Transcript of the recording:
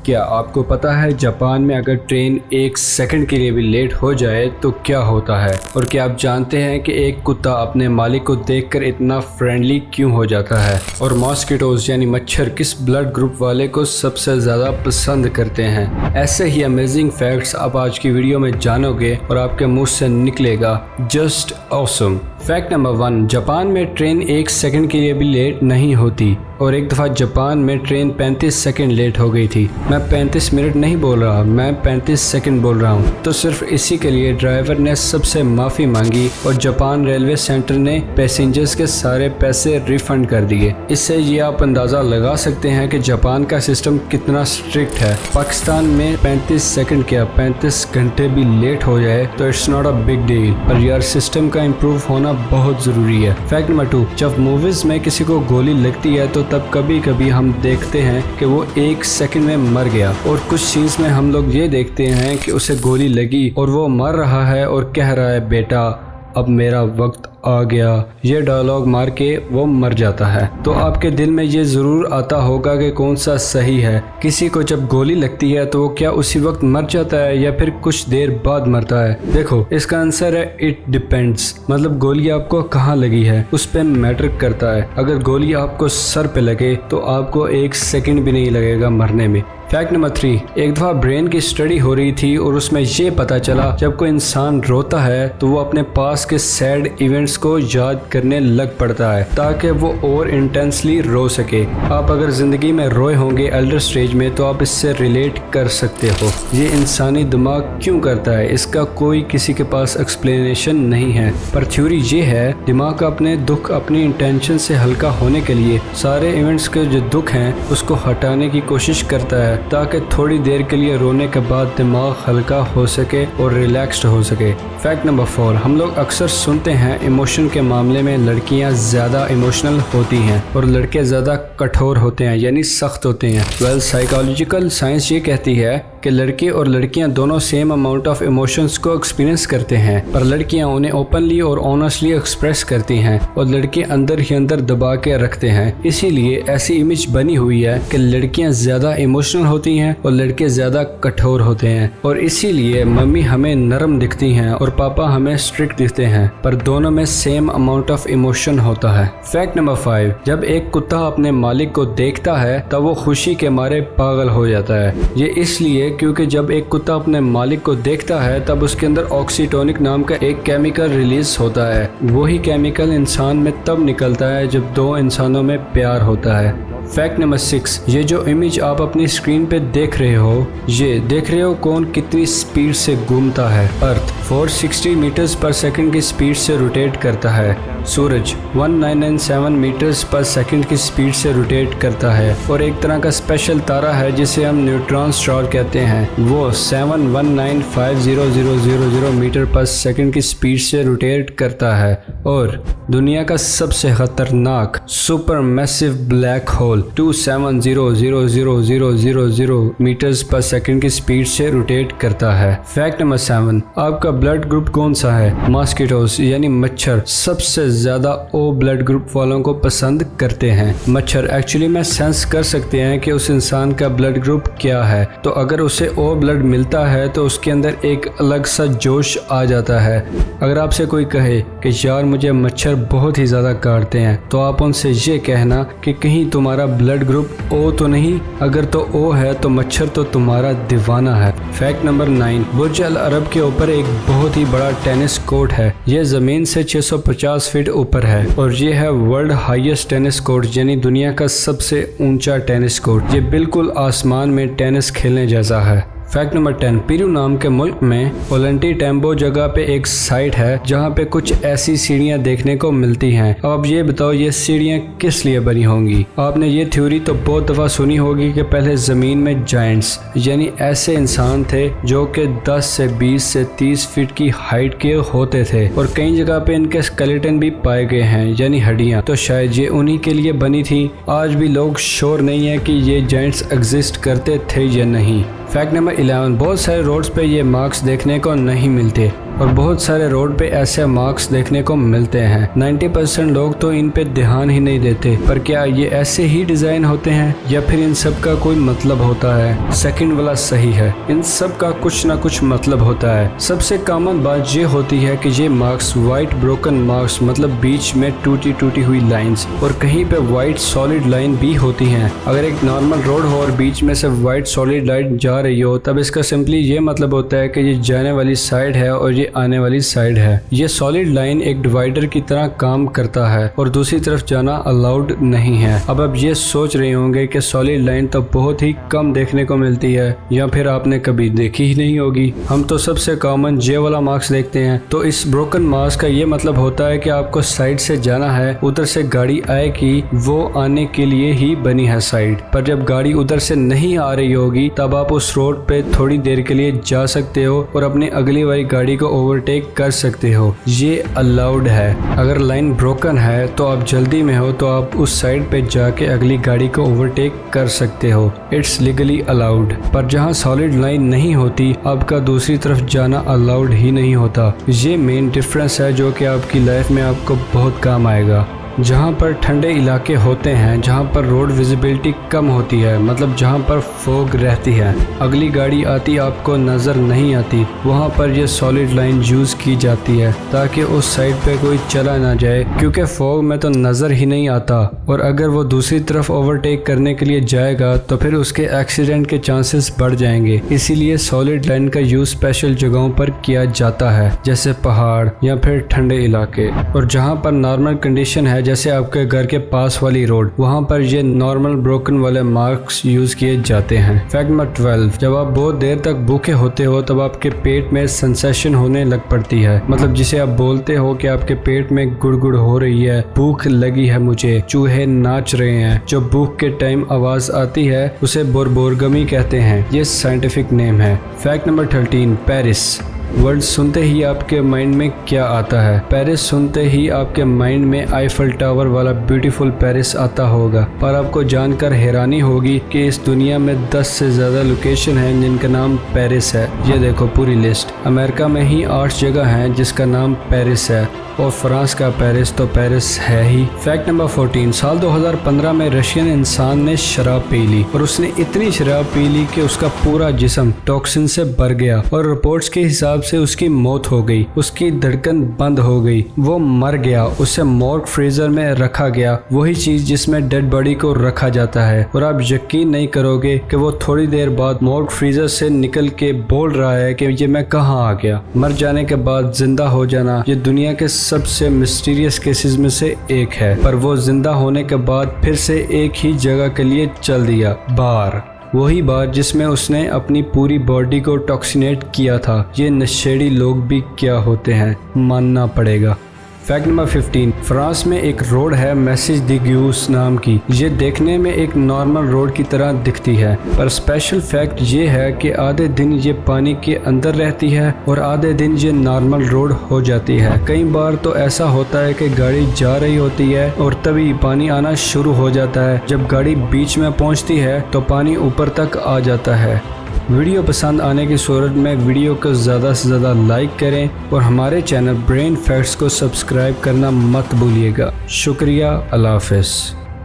क्या आपको पता है जापान में अगर ट्रेन 1 सेकंड के लिए भी लेट हो जाए तो क्या होता है? और क्या आप जानते हैं कि एक कुत्ता अपने मालिक को देखकर इतना फ्रेंडली क्यों हो जाता है? और मॉस्किटोज यानी मच्छर किस ब्लड ग्रुप वाले को सबसे ज़्यादा पसंद करते हैं? ऐसे ही अमेजिंग फैक्ट्स आप आज की वीडियो में जानोगे और आपके मुंह से निकलेगा just awesome. Fact number 1, Japan में ट्रेन 1 सेकंड के लिए भी लेट नहीं होती। और एक दफ़ा जापान में ट्रेन 35 सेकंड लेट हो गई थी। मैं 35 मिनट नहीं बोल रहा, मैं 35 सेकंड बोल रहा हूँ। तो सिर्फ इसी के लिए ड्राइवर ने सबसे माफ़ी मांगी और जापान रेलवे सेंटर ने पैसेंजर्स के सारे पैसे रिफंड कर दिए। इससे ये आप अंदाज़ा लगा सकते हैं कि जापान का सिस्टम कितना स्ट्रिक्ट है। पाकिस्तान में 35 सेकंड क्या 35 घंटे भी लेट हो जाए तो it's not a big deal. पर यार सिस्टम का इम्प्रूव होना बहुत ज़रूरी है। फैक्ट नंबर 2, जब मूवीज़ में किसी को गोली लगती है तो तब कभी कभी हम देखते हैं कि वो 1 सेकंड में मर गया, और कुछ सीन्स में हम लोग ये देखते हैं कि उसे गोली लगी और वो मर रहा है और कह रहा है बेटा अब मेरा वक्त आ गया। ये डायलॉग मार के वो मर जाता है। तो आपके दिल में ये ज़रूर आता होगा कि कौन सा सही है। किसी को जब गोली लगती है तो वो क्या उसी वक्त मर जाता है या फिर कुछ देर बाद मरता है? देखो इसका आंसर है इट डिपेंड्स। मतलब गोली आपको कहाँ लगी है उस पर मैटर करता है। अगर गोली आपको सर पे लगे तो आपको 1 सेकंड भी नहीं लगेगा मरने में। फैक्ट नंबर 3, एक दफ़ा ब्रेन की स्टडी हो रही थी और उसमें ये पता चला जब कोई इंसान रोता है तो वो अपने पास के सैड इवेंट्स को याद करने लग पड़ता है ताकि वो और इंटेंसली रो सके। आप अगर ज़िंदगी में रोए होंगे एल्डर स्टेज में तो आप इससे रिलेट कर सकते हो। ये इंसानी दिमाग क्यों करता है इसका कोई किसी के पास एक्सप्लेनेशन नहीं है, पर थ्योरी ये है दिमाग अपने दुख अपनी इंटेंशन से हल्का होने के लिए सारे इवेंट्स के जो दुख हैं उसको हटाने की कोशिश करता है ताकि थोड़ी देर के लिए रोने के बाद दिमाग हल्का हो सके और रिलैक्स्ड हो सके। फैक्ट नंबर 4, हम लोग अक्सर सुनते हैं इमोशन के मामले में लड़कियां ज़्यादा इमोशनल होती हैं और लड़के ज़्यादा कठोर होते हैं यानी सख्त होते हैं। वेल साइकोलॉजिकल साइंस ये कहती है कि लड़के और लड़कियां दोनों सेम अमाउंट ऑफ इमोशंस को एक्सपीरियंस करते हैं, पर लड़कियां उन्हें ओपनली और ऑनेस्टली एक्सप्रेस करती हैं और लड़के अंदर ही अंदर दबा के रखते हैं। इसीलिए ऐसी इमेज बनी हुई है कि लड़कियां ज़्यादा इमोशनल होती हैं और लड़के ज़्यादा कठोर होते हैं, और इसीलिए मम्मी हमें नरम दिखती हैं और पापा हमें स्ट्रिक्ट दिखते हैं, पर दोनों में सेम अमाउंट ऑफ इमोशन होता है। फैक्ट नंबर 5, जब एक कुत्ता अपने मालिक को देखता है तब वो खुशी के मारे पागल हो जाता है। ये इसलिए क्योंकि जब एक कुत्ता अपने मालिक को देखता है तब उसके अंदर ऑक्सीटोनिक नाम का एक केमिकल रिलीज होता है। वही केमिकल इंसान में तब निकलता है जब 2 इंसानों में प्यार होता है। फैक्ट नंबर 6, ये जो इमेज आप अपनी स्क्रीन पे देख रहे हो, ये देख रहे हो कौन कितनी स्पीड से घूमता है? अर्थ 460 मीटर्स पर सेकंड की स्पीड से रोटेट करता है। सूरज 1997 मीटर्स पर सेकंड की स्पीड से रोटेट करता है, और एक तरह का स्पेशल तारा है जिसे हम न्यूट्रॉन स्टार कहते हैं, वो 7195000 मीटर पर सेकंड की स्पीड से रोटेट करता है। और दुनिया का सबसे खतरनाक super massive black hole 2700000 meters पर सेकंड की स्पीड से रोटेट करता है। फैक्ट नंबर 7, आपका ब्लड ग्रुप कौन सा है? मॉस्किटोज यानी मच्छर सबसे ज्यादा ओ ब्लड ग्रुप वालों को पसंद करते हैं। मच्छर एक्चुअली में सेंस कर सकते हैं कि उस इंसान का ब्लड ग्रुप क्या है, तो अगर उसे ओ ब्लड मिलता है तो उसके अंदर एक अलग सा जोश आ जाता है। अगर आपसे कोई कहे कि यार मुझे मच्छर बहुत ही ज्यादा काटते हैं तो आप उनसे ये कहना कि कहीं तुम्हारा ब्लड ग्रुप ओ तो नहीं, अगर तो ओ है तो मच्छर तो तुम्हारा दीवाना है। फैक्ट नंबर 9, बुर्ज अल अरब के ऊपर एक बहुत ही बड़ा टेनिस कोर्ट है। यह जमीन से 650 फीट ऊपर है और ये है वर्ल्ड हाईएस्ट टेनिस कोर्ट यानी दुनिया का सबसे ऊंचा टेनिस कोर्ट। ये बिल्कुल आसमान में टेनिस खेलने जैसा है। फैक्ट नंबर 10, पेरू नाम के मुल्क में ओलंटी टेम्बो जगह पे एक साइट है जहाँ पे कुछ ऐसी सीढ़ियाँ देखने को मिलती हैं। अब आप ये बताओ ये सीढ़ियाँ किस लिए बनी होंगी? आपने ये थ्योरी तो बहुत दफ़ा सुनी होगी कि पहले ज़मीन में जायंट्स यानी ऐसे इंसान थे जो कि 10 से 20 से 30 फीट की हाइट के होते थे, और कई जगह पे इनके स्केलेटन भी पाए गए हैं यानी हड्डियाँ, तो शायद ये उन्हीं के लिए बनी थी। आज भी लोग श्योर नहीं है कि ये जायंट्स एग्जिस्ट करते थे या नहीं। फैक्ट नंबर 11, बहुत सारे रोड्स पे ये मार्क्स देखने को नहीं मिलते और बहुत सारे रोड पे ऐसे मार्क्स देखने को मिलते हैं। 90% लोग तो इन पे ध्यान ही नहीं देते, पर क्या ये ऐसे ही डिजाइन होते हैं या फिर इन सब का कोई मतलब होता है? सेकंड वाला सही है, इन सब का कुछ ना कुछ मतलब होता है। सबसे कॉमन बात ये होती है कि ये मार्क्स वाइट ब्रोकन मार्क्स, मतलब बीच में टूटी टूटी हुई लाइंस, और कहीं पे वाइट सॉलिड लाइन भी होती हैं। अगर एक नॉर्मल रोड हो और बीच में से वाइट सॉलिड लाइन जा रही हो, तब इसका सिंपली ये मतलब होता है कि ये जाने वाली साइड है और ये आने वाली साइड है। ये सॉलिड लाइन एक डिवाइडर की तरह काम करता है और दूसरी तरफ जाना अलाउड नहीं है। अब आप ये सोच रहे होंगे कि सॉलिड लाइन तो बहुत ही कम देखने को मिलती है या फिर आपने कभी देखी ही नहीं होगी। हम तो सबसे कॉमन जे वाला मार्क्स देखते हैं। तो इस ब्रोकन मार्क्स का ये मतलब होता है कि आपको साइड से जाना है, उधर से गाड़ी आएगी, वो आने के लिए ही बनी है साइड। पर जब गाड़ी उधर से नहीं आ रही होगी तब आप उस रोड पे थोड़ी देर के लिए जा सकते हो और अपनी अगली वाली गाड़ी को ओवरटेक कर सकते हो। ये अलाउड है। अगर लाइन ब्रोकन है तो आप जल्दी में हो तो आप उस साइड पे जाके अगली गाड़ी को ओवरटेक कर सकते हो। It's legally allowed. पर जहाँ सॉलिड लाइन नहीं होती, आपका दूसरी तरफ जाना अलाउड ही नहीं होता। ये मेन डिफरेंस है जो कि आपकी लाइफ में आपको बहुत काम आएगा। जहाँ पर ठंडे इलाके होते हैं, जहाँ पर रोड विजिबिलिटी कम होती है, मतलब जहाँ पर फॉग रहती है, अगली गाड़ी आती आपको नज़र नहीं आती, वहाँ पर ये सॉलिड लाइन यूज़ की जाती है ताकि उस साइड पे कोई चला ना जाए, क्योंकि फॉग में तो नज़र ही नहीं आता। और अगर वो दूसरी तरफ ओवरटेक करने के लिए जाएगा तो फिर उसके एक्सीडेंट के चांसेस बढ़ जाएंगे। इसीलिए सॉलिड लाइन का यूज़ स्पेशल जगहों पर किया जाता है, जैसे पहाड़ या फिर ठंडे इलाके। और जहाँ पर नॉर्मल कंडीशन है, जैसे आपके घर के पास वाली रोड, वहाँ पर ये नॉर्मल ब्रोकन वाले मार्क्स यूज किए जाते हैं। फैक्ट नंबर 12, जब आप बहुत देर तक भूखे होते हो तब आपके पेट में सेंसेशन होने लग पड़ती है, मतलब जिसे आप बोलते हो कि आपके पेट में गुड़गुड़ हो रही है, भूख लगी है मुझे, चूहे नाच रहे हैं। जो भूख के टाइम आवाज आती है उसे बोरबोरगमी कहते हैं। ये साइंटिफिक नेम है। Fact number 13, Paris. वर्ड सुनते ही आपके माइंड में क्या आता है? पेरिस सुनते ही आपके माइंड में आईफल टावर वाला ब्यूटीफुल पेरिस आता होगा। पर आपको जानकर हैरानी होगी कि इस दुनिया में 10 से ज्यादा लोकेशन हैं जिनका नाम पेरिस है। ये देखो पूरी लिस्ट। अमेरिका में ही 8 जगह हैं जिसका नाम पेरिस है, और फ्रांस का पेरिस तो पेरिस है ही। फैक्ट नंबर 14, साल 2015 में रशियन इंसान ने शराब पी ली और उसने इतनी शराब पी ली कि उसका पूरा जिस्म टॉक्सिन से भर गया और रिपोर्ट्स के हिसाब से उसकी मौत हो गई। उसकी धड़कन बंद हो गई, वो मर गया। उसे मॉर्ग फ्रीजर में रखा गया, वही चीज जिसमें डेड बॉडी को रखा जाता है। और आप यकीन नहीं करोगे कि वो थोड़ी देर बाद मॉर्ग फ्रीजर से निकल के बोल रहा है कि ये मैं कहाँ आ गया। मर जाने के बाद जिंदा हो जाना ये दुनिया के सबसे मिस्टीरियस केसेस में से एक है। पर वो जिंदा होने के बाद फिर से एक ही जगह के लिए चल दिया, बार। वही बार जिसमें उसने अपनी पूरी बॉडी को टॉक्सिनेट किया था। ये नशेड़ी लोग भी क्या होते हैं, मानना पड़ेगा। फैक्ट नंबर 15, फ्रांस में एक रोड है मैसेज दी ग्यूस नाम की। ये देखने में एक नॉर्मल रोड की तरह दिखती है, पर स्पेशल फैक्ट ये है कि आधे दिन ये पानी के अंदर रहती है और आधे दिन ये नॉर्मल रोड हो जाती है। कई बार तो ऐसा होता है कि गाड़ी जा रही होती है और तभी पानी आना शुरू हो जाता है। जब गाड़ी बीच में पहुंचती है तो पानी ऊपर तक आ जाता है। वीडियो पसंद आने की सूरत में वीडियो को ज़्यादा से ज़्यादा लाइक करें और हमारे चैनल ब्रेन फैक्ट्स को सब्सक्राइब करना मत भूलिएगा। शुक्रिया, अल्लाह हाफ़िज़।